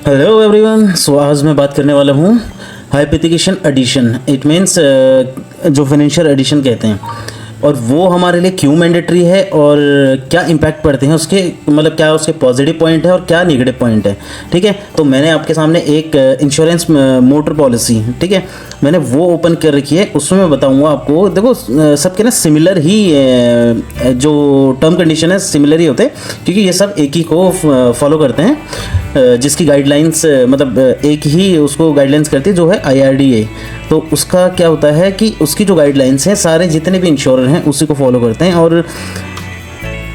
Hello everyone. सो आज मैं बात करने वाला हूँ हाइपोथेकेशन एडिशन। इट मीन्स जो फाइनेंशियल एडिशन कहते हैं, और वो हमारे लिए क्यों मैंडेटरी है और क्या इम्पैक्ट पड़ते हैं उसके, मतलब क्या उसके पॉजिटिव पॉइंट है और क्या नेगेटिव पॉइंट है। ठीक है, तो मैंने आपके सामने एक इंश्योरेंस मोटर पॉलिसी, ठीक है, मैंने वो ओपन कर रखी है। उसमें मैं बताऊंगा आपको। देखो सबके ना सिमिलर ही जो टर्म कंडीशन है सिमिलर ही होते हैं, क्योंकि ये सब एक ही को फॉलो करते हैं, जिसकी गाइडलाइंस मतलब एक ही उसको गाइडलाइंस करती है, जो है IRDA। तो उसका क्या होता है कि उसकी जो गाइडलाइंस हैं सारे जितने भी इंश्योरर हैं उसी को फॉलो करते हैं। और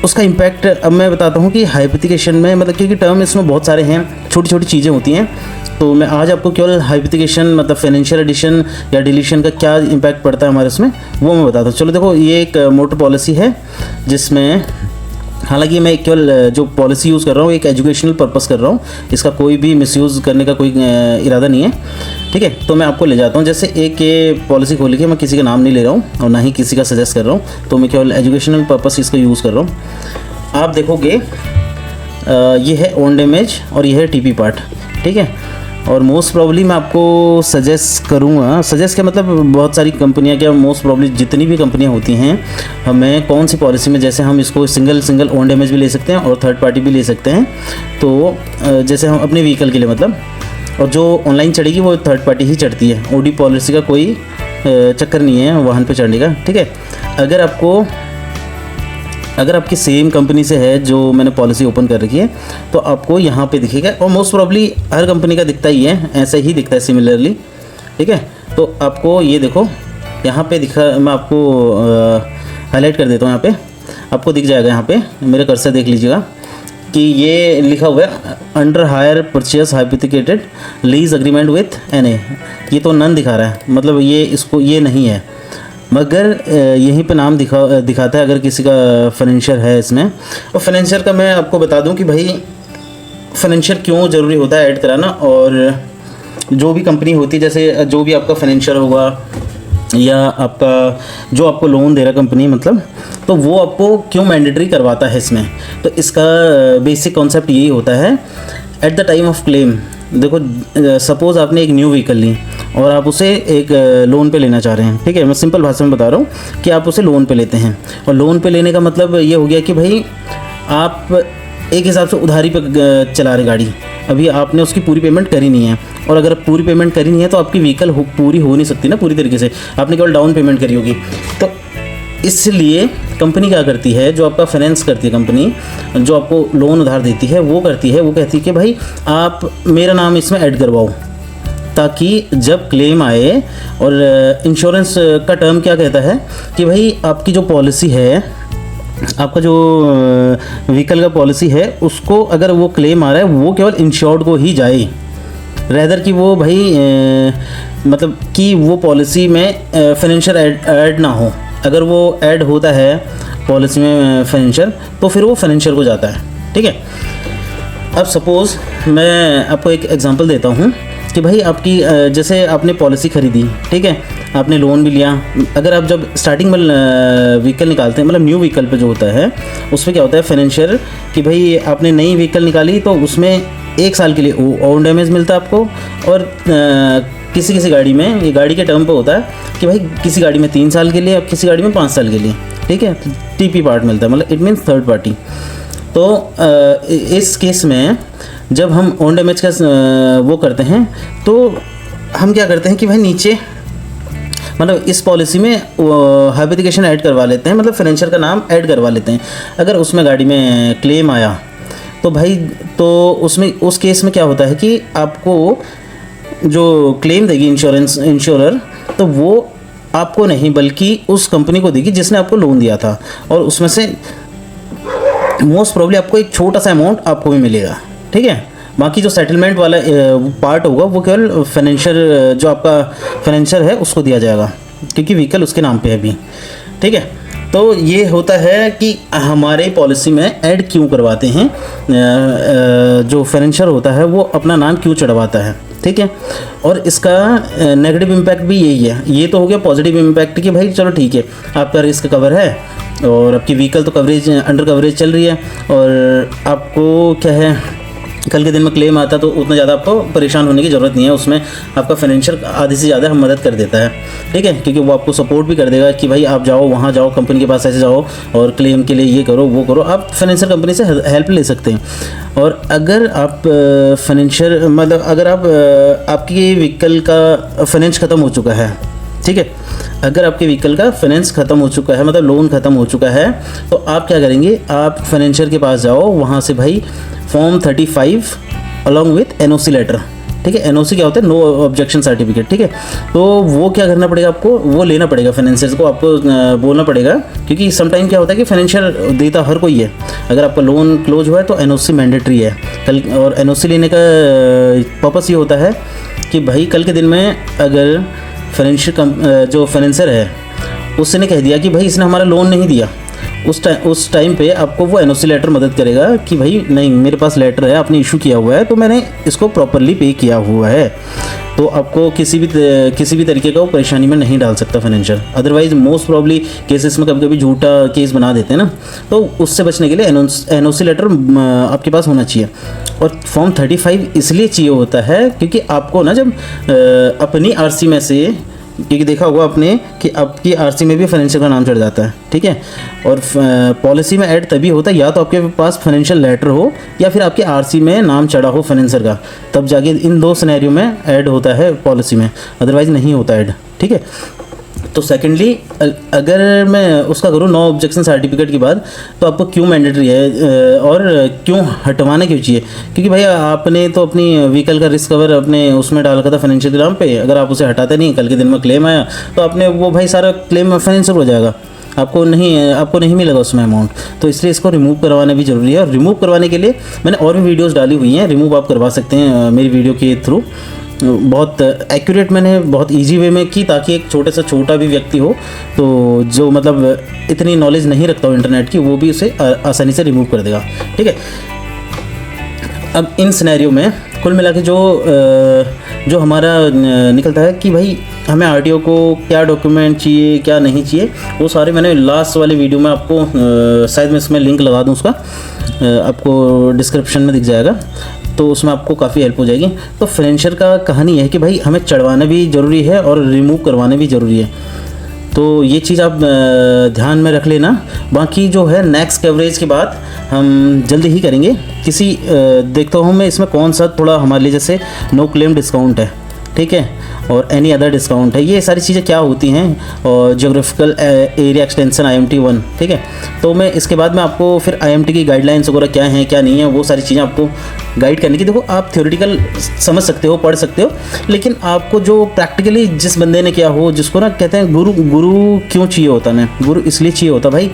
उसका इम्पैक्ट अब मैं बताता हूँ कि हाइपोथेकेशन में, मतलब क्योंकि टर्म इसमें बहुत सारे हैं, छोटी छोटी चीज़ें होती हैं, तो मैं आज आपको केवल हाइपोथेकेशन मतलब फाइनेंशियल एडिशन या डिलीशन का क्या इम्पैक्ट पड़ता है हमारे उसमें, वो मैं बताता हूँ। चलो देखो, ये एक मोटर पॉलिसी है जिसमें, हालांकि मैं केवल जो पॉलिसी यूज़ कर रहा हूँ एक एजुकेशनल पर्पस कर रहा हूँ, इसका कोई भी मिसयूज़ करने का कोई इरादा नहीं है। ठीक है, तो मैं आपको ले जाता हूँ। जैसे एक ये पॉलिसी खोली के, मैं किसी का नाम नहीं ले रहा हूँ और ना ही किसी का सजेस्ट कर रहा हूँ, तो मैं केवल एजुकेशनल पर्पस इसका यूज़ कर रहा हूँ। आप देखोगे ये है ओन डैमेज और ये है TP पार्ट। ठीक है, और मोस्ट प्रॉब्ली मैं आपको सजेस्ट करूँगा, सजेस्ट क्या मतलब बहुत सारी कंपनियां, क्या मोस्ट प्रॉब्ली जितनी भी कंपनियां होती हैं, हमें कौन सी पॉलिसी में, जैसे हम इसको सिंगल ओन डैमेज भी ले सकते हैं और थर्ड पार्टी भी ले सकते हैं। तो जैसे हम अपने व्हीकल के लिए मतलब, और जो ऑनलाइन चढ़ेगी वो थर्ड पार्टी ही चढ़ती है, OD पॉलिसी का कोई चक्कर नहीं है वाहन पर चढ़ने का। ठीक है, अगर आपकी सेम कंपनी से है जो मैंने पॉलिसी ओपन कर रखी है, तो आपको यहाँ पे दिखेगा, और मोस्ट प्रॉब्ली हर कंपनी का दिखता ही है, ऐसा ही दिखता है सिमिलरली। ठीक है, तो आपको ये देखो यहाँ पे दिखा, मैं आपको हाईलाइट कर देता हूँ। यहाँ पे आपको दिख जाएगा, यहाँ पे मेरे कर्सर देख लीजिएगा कि ये लिखा हुआ है under hire purchase hypothecated lease agreement with NA। ये तो नन दिखा रहा है, मतलब ये इसको ये नहीं है, मगर यहीं पे नाम दिखाता है अगर किसी का फाइनेंशियल है इसमें। और फाइनेंशियल का मैं आपको बता दूं कि भाई फाइनेंशियल क्यों ज़रूरी होता है ऐड कराना। और जो भी कंपनी होती है, जैसे जो भी आपका फाइनेंशियल होगा या आपका जो आपको लोन दे रहा कंपनी, मतलब तो वो आपको क्यों मैंडेटरी करवाता है इसमें। तो इसका बेसिक कॉन्सेप्ट यही होता है, at the time of claim. देखो सपोज़ आपने एक न्यू व्हीकल ली और आप उसे एक लोन पे लेना चाह रहे हैं। ठीक है, मैं सिंपल भाषा में बता रहा हूँ कि आप उसे लोन पे लेते हैं, और लोन पे लेने का मतलब ये हो गया कि भाई आप एक हिसाब से उधारी पे चला रहे गाड़ी, अभी आपने उसकी पूरी पेमेंट करी नहीं है। और अगर पूरी पेमेंट करी नहीं है तो आपकी व्हीकल पूरी हो नहीं सकती ना पूरी तरीके से, आपने केवल डाउन पेमेंट करी होगी। तो इसलिए कंपनी क्या करती है, जो आपका फाइनेंस करती है कंपनी, जो आपको लोन उधार देती है, वो करती है, वो कहती है कि भाई आप मेरा नाम इसमें ऐड करवाओ, ताकि जब क्लेम आए। और इंश्योरेंस का टर्म क्या कहता है कि भाई आपकी जो पॉलिसी है, आपका जो व्हीकल का पॉलिसी है, उसको अगर वो क्लेम आ रहा है वो केवल इंश्योर्ड को ही जाए, रेदर कि वो भाई मतलब कि वो पॉलिसी में फाइनेंशियल ऐड ना हो। अगर वो ऐड होता है पॉलिसी में फाइनेंशियल, तो फिर वो फाइनेंशियल को जाता है। ठीक है, अब सपोज़ मैं आपको एक एग्जांपल देता हूँ कि भाई आपकी जैसे आपने पॉलिसी खरीदी, ठीक है, आपने लोन भी लिया। अगर आप जब स्टार्टिंग में व्हीकल निकालते हैं, मतलब न्यू व्हीकल पे जो होता है, उसमें क्या होता है फाइनेंशियल कि भाई आपने नई व्हीकल निकाली तो उसमें 1 साल के लिए ओन डैमेज मिलता है आपको। और किसी किसी गाड़ी में, ये गाड़ी के टर्म पे होता है कि भाई किसी गाड़ी में 3 साल के लिए और किसी गाड़ी में 5 साल के लिए। ठीक है, TP पार्ट मिलता है, मतलब इट मीन्स थर्ड पार्टी। तो इस केस में जब हम ओन डैमेज का वो करते हैं, तो हम क्या करते हैं कि भाई नीचे मतलब इस पॉलिसी में हाइपोथेकेशन ऐड करवा लेते हैं, मतलब फाइनेंशियल का नाम ऐड करवा लेते हैं। अगर उसमें गाड़ी में क्लेम आया तो भाई, तो उसमें उस केस में क्या होता है कि आपको जो क्लेम देगी इंश्योरर, तो वो आपको नहीं बल्कि उस कंपनी को देगी जिसने आपको लोन दिया था, और उसमें से मोस्ट प्रॉब्ली आपको एक छोटा सा अमाउंट आपको भी मिलेगा। ठीक है, बाकी जो सेटलमेंट वाला पार्ट होगा वो केवल फाइनेंशियल, जो आपका फाइनेंशियल है उसको दिया जाएगा, क्योंकि व्हीकल उसके नाम पे है अभी। ठीक है, तो ये होता है कि हमारे पॉलिसी में ऐड क्यों करवाते हैं, जो फाइनेंशियल होता है वो अपना नाम क्यों चढ़वाता है। ठीक है, और इसका नेगेटिव इम्पैक्ट भी यही है। ये तो हो गया पॉजिटिव इम्पैक्ट कि भाई चलो ठीक है, आपका रिस्क कवर है और आपकी व्हीकल तो कवरेज अंडर कवरेज चल रही है, और आपको क्या है कल के दिन में क्लेम आता तो उतना ज़्यादा आपको परेशान होने की ज़रूरत नहीं है। उसमें आपका फाइनेंशियल आधे से ज़्यादा मदद कर देता है, ठीक है, क्योंकि वो आपको सपोर्ट भी कर देगा कि भाई आप जाओ, वहाँ जाओ, कंपनी के पास ऐसे जाओ और क्लेम के लिए ये करो वो करो। आप फाइनेंशियल कंपनी से हेल्प ले सकते हैं। और अगर आप फाइनेंशियल मतलब अगर आप आपकी व्हीकल का फाइनेंस ख़त्म हो चुका है, ठीक है, अगर आपके व्हीकल का फाइनेंस ख़त्म हो चुका है, मतलब लोन ख़त्म हो चुका है, तो आप क्या करेंगे, आप फाइनेंशियल के पास जाओ, वहाँ से भाई form 35 along with NOC letter, ठीक है। एनओसी क्या होता है, नो ऑब्जेक्शन सर्टिफिकेट, ठीक है। तो वो क्या करना पड़ेगा आपको, वो लेना पड़ेगा फाइनेंशियल को, आपको बोलना पड़ेगा, क्योंकि समटाइम क्या होता है कि फाइनेंशियल देता हर कोई है। अगर आपका लोन क्लोज हुआ है तो एनओसी मैंडेटरी है कल, और एनओसी लेने का पर्पस ये होता है कि भाई कल के दिन में अगर फाइनेंशियल जो फाइनेंसर है उसने कह दिया कि भाई इसने हमारा लोन नहीं दिया, उस टाइम पे आपको वो एनओसी लेटर मदद करेगा कि भाई नहीं, मेरे पास लेटर है, आपने इशू किया हुआ है, तो मैंने इसको प्रॉपरली पे किया हुआ है। तो आपको किसी भी तरीके का वो परेशानी में नहीं डाल सकता financial. Otherwise most probably cases में कभी कभी झूठा केस बना देते हैं ना, तो उससे बचने के लिए एनओसी लेटर आपके पास होना चाहिए। और फॉर्म 35 इसलिए चाहिए होता है क्योंकि आपको ना जब अपनी आरसी में से, क्योंकि देखा होगा आपने कि आपकी आरसी में भी फाइनेंशियल का नाम चढ़ जाता है, ठीक है, और पॉलिसी में ऐड तभी होता है या तो आपके पास फाइनेंशियल लेटर हो या फिर आपके आरसी में नाम चढ़ा हो फाइनेंसर का, तब जाके इन दो सिनेरियो में ऐड होता है पॉलिसी में, अदरवाइज नहीं होता ऐड, ठीक है। तो सेकेंडली अगर मैं उसका करूँ नो ऑब्जेक्शन सर्टिफिकेट की बात, तो आपको क्यों मैंडेटरी है और क्यों हटवाना क्यों चाहिए, क्योंकि भाई आपने तो अपनी व्हीकल का रिस्क कवर अपने उसमें डाल रखा था फाइनेंशियल नाम पे, अगर आप उसे हटाते नहीं, कल के दिन में क्लेम आया तो आपने वो भाई सारा क्लेम फाइनेंशियल हो जाएगा, आपको नहीं मिलेगा उसमें अमाउंट। तो इसलिए इसको रिमूव करवाना भी ज़रूरी है। और रिमूव करवाने के लिए मैंने और भी वीडियोज़ डाली हुई हैं, रिमूव आप करवा सकते हैं मेरी वीडियो के थ्रू। बहुत एक्यूरेट मैंने बहुत इजी वे में की, ताकि एक छोटा भी व्यक्ति हो तो जो मतलब इतनी नॉलेज नहीं रखता हो इंटरनेट की, वो भी उसे आसानी से रिमूव कर देगा, ठीक है। अब इन सिनेरियो में कुल मिला के जो हमारा निकलता है कि भाई हमें आरटीओ को क्या डॉक्यूमेंट चाहिए क्या नहीं चाहिए, वो सारे मैंने लास्ट वाले वीडियो में आपको शायद मैं इसमें लिंक लगा दूँ, उसका आपको डिस्क्रिप्शन में दिख जाएगा, तो उसमें आपको काफ़ी हेल्प हो जाएगी। तो फाइनेंशियल का कहानी है कि भाई हमें चढ़वाना भी ज़रूरी है और रिमूव करवाना भी ज़रूरी है, तो ये चीज़ आप ध्यान में रख लेना। बाकी जो है नेक्स्ट कवरेज के बाद हम जल्दी ही करेंगे किसी देखता हूँ मैं इसमें कौन सा थोड़ा हमारे लिए, जैसे नो क्लेम डिस्काउंट है, ठीक है, और एनी अदर डिस्काउंट है, ये सारी चीज़ें क्या होती हैं, और ज्योग्राफिकल एरिया एक्सटेंशन IMT 1, ठीक है। तो मैं इसके बाद में आपको फिर IMT की गाइडलाइंस वगैरह क्या हैं क्या नहीं है, वो सारी चीज़ें आपको गाइड करने की। देखो आप थ्योरेटिकल समझ सकते हो, पढ़ सकते हो, लेकिन आपको जो प्रैक्टिकली जिस बंदे ने किया हो, जिसको ना कहते हैं गुरु क्यों चाहिए होता है, गुरु इसलिए चाहिए होता भाई,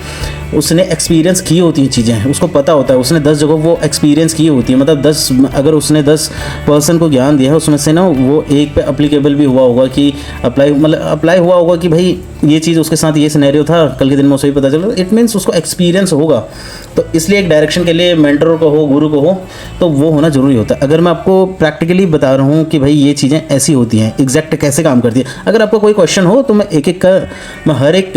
उसने एक्सपीरियंस की होती हैं चीज़ें, उसको पता होता है, उसने 10 जगह वो एक्सपीरियंस की होती है, मतलब अगर उसने 10 पर्सन को ज्ञान दिया है, उसमें से ना वो एक पे अप्लीकेबल भी हुआ होगा कि अप्लाई हुआ होगा कि भाई ये चीज़ उसके साथ ये सिनेरियो था, कल के दिन में उसे भी पता चला, इट मीन्स उसको एक्सपीरियंस होगा। तो इसलिए एक डायरेक्शन के लिए मेंटर को हो, गुरु को हो, तो वो होना ज़रूरी होता है। अगर मैं आपको प्रैक्टिकली बता रहा हूँ कि भाई ये चीज़ें ऐसी होती हैं, एग्जैक्ट कैसे काम करती है, अगर आपको कोई क्वेश्चन हो तो मैं हर एक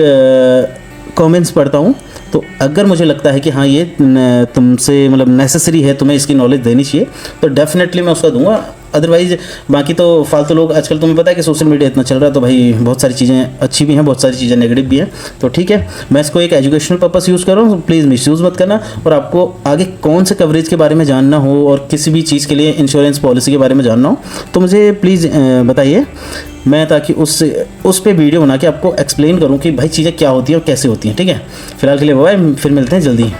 कमेंट्स पढ़ता हूँ, तो अगर मुझे लगता है कि हाँ ये तुमसे मतलब नेसेसरी है, तुम्हें इसकी नॉलेज देनी चाहिए, तो डेफिनेटली मैं उसका दूंगा। अदरवाइज बाकी तो फालतू लोग, आजकल तुम्हें पता है कि सोशल मीडिया इतना चल रहा है, तो भाई बहुत सारी चीज़ें अच्छी भी हैं, बहुत सारी चीज़ें नेगेटिव भी हैं, तो ठीक है, मैं इसको एक एजुकेशनल पर्पस यूज़ कर रहा हूँ, प्लीज़ मिसयूज़ मत करना। और आपको आगे कौन से कवरेज के बारे में जानना हो और किसी भी चीज़ के लिए इंश्योरेंस पॉलिसी के बारे में जानना हो, तो मुझे प्लीज़ बताइए, मैं ताकि उस पे वीडियो बना के आपको एक्सप्लेन करूँ कि भाई चीज़ें क्या होती हैं और कैसे होती हैं, ठीक है। फिलहाल के लिए बाय, फिर मिलते हैं जल्दी।